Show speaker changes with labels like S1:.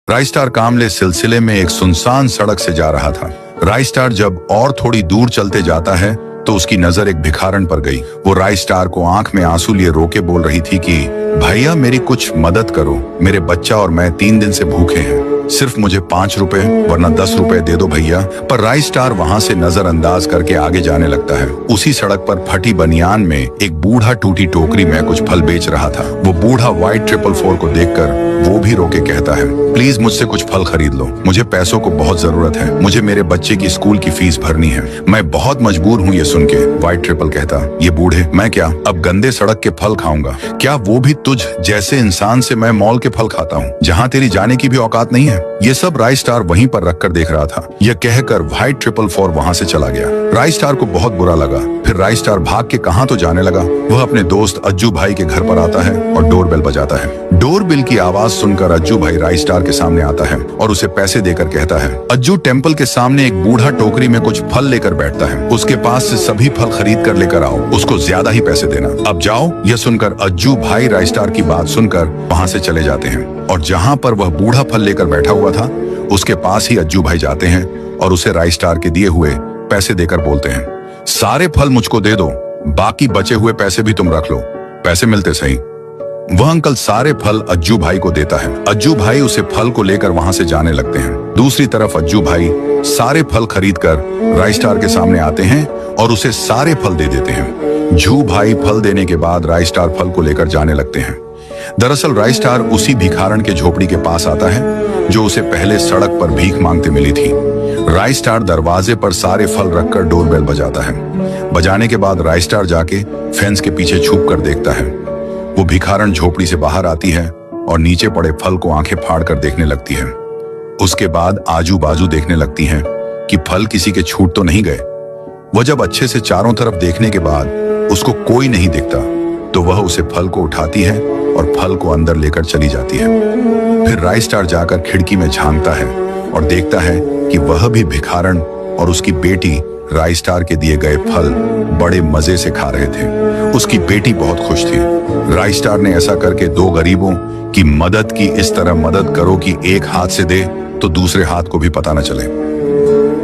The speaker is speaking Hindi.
S1: राइस्टार कामले सिलसिले में एक सुनसान सड़क से जा रहा था। राइस्टार जब और थोड़ी दूर चलते जाता है तो उसकी नजर एक भिखारन पर गई। वो राइस्टार को आंख में आंसू लिए रोके बोल रही थी कि भैया मेरी कुछ मदद करो, मेरे बच्चा और मैं 3 दिन से भूखे हैं, सिर्फ मुझे 5 रुपए वरना 10 रुपए दे दो भैया। पर राइस्टार वहां से नजरअंदाज करके आगे जाने लगता है। उसी सड़क पर फटी बनियान में एक बूढ़ा टूटी टोकरी में कुछ फल बेच रहा था। वो बूढ़ा व्हाइट 444 को देखकर वो भी रोके कहता है, प्लीज मुझसे कुछ फल खरीद लो, मुझे पैसों को बहुत जरूरत है, मुझे मेरे बच्चे की स्कूल की फीस भरनी है, मैं बहुत मजबूर हूँ। ये सुन के व्हाइट ट्रिपल कहता, ये बूढ़े, मैं क्या अब गंदे सड़क के फल खाऊंगा? क्या वो भी तुझ जैसे इंसान से मैं मॉल के फल खाता हूँ, जहाँ तेरी जाने की भी औकात नहीं है? ये सब राइस्टार वहीं पर रखकर देख रहा था। यह कहकर व्हाइट 444 वहां से चला गया। राइस्टार को बहुत बुरा लगा। फिर राइस्टार भाग के कहां तो जाने लगा। वह अपने दोस्त अज्जू भाई के घर पर आता है और डोरबेल बजाता है। डोरबेल की आवाज सुनकर अज्जू भाई राइस्टार के सामने आता है और उसे पैसे देकर कहता है, अज्जू टेम्पल के सामने एक बूढ़ा टोकरी में कुछ फल लेकर बैठता है, उसके पास से सभी फल खरीद कर लेकर आओ, उसको ज्यादा ही पैसे देना, अब जाओ। यह सुनकर अज्जू भाई राइस्टार की बात सुनकर वहां से चले जाते हैं और जहां पर वह बूढ़ा फल लेकर बैठा हुआ था उसके पास ही अज्जू भाई जाते हैं और उसे राइस्टार के दिए हुए पैसे देकर बोलते हैं, सारे फल मुझको दे दो, बाकी बचे हुए पैसे भी तुम रख लो, पैसे मिलते सही। वह अंकल सारे फल अज्जू भाई को देता है। अज्जू भाई उसे फल को लेकर वहां से जाने लगते हैं। दूसरी तरफ अज्जू भाई सारे फल खरीदकर राइस्टार के सामने आते हैं और उसे सारे फल दे देते हैं। जू भाई फल देने के बाद राइस्टार फल को लेकर जाने लगते हैं। दरअसल राइस्टार उसी भिखारन के झोपड़ी के पास आता है जो उसे पहले सड़क पर भीख मांगते मिली थी। राइस्टार दरवाजे पर सारे फल रखकर डोरबेल बजाता है। बजाने के बाद राइस्टार जाके फेंस के पीछे छुप कर देखता है। वो भिखारन झोपड़ी से बाहर आती है और नीचे पड़े फल को आंखें फाड़ कर देखने लगती है। उसके बाद आजू बाजू देखने लगती है कि फल किसी के छूट तो नहीं गए। वह जब अच्छे से चारों तरफ देखने के बाद उसको कोई नहीं दिखता तो वह उसे फल को उठाती है और फल को अंदर लेकर चली जाती है। फिर राइस्टार जाकर खिड़की में झांकता है और देखता है कि वह भी भिखारन और उसकी बेटी राइस्टार के दिए गए फल बड़े मजे से खा रहे थे। उसकी बेटी बहुत खुश थी। राइस्टार ने ऐसा करके 2 गरीबों की मदद की। इस तरह मदद करो कि एक हाथ से दे तो दूसरे हाथ को भी पता न चले।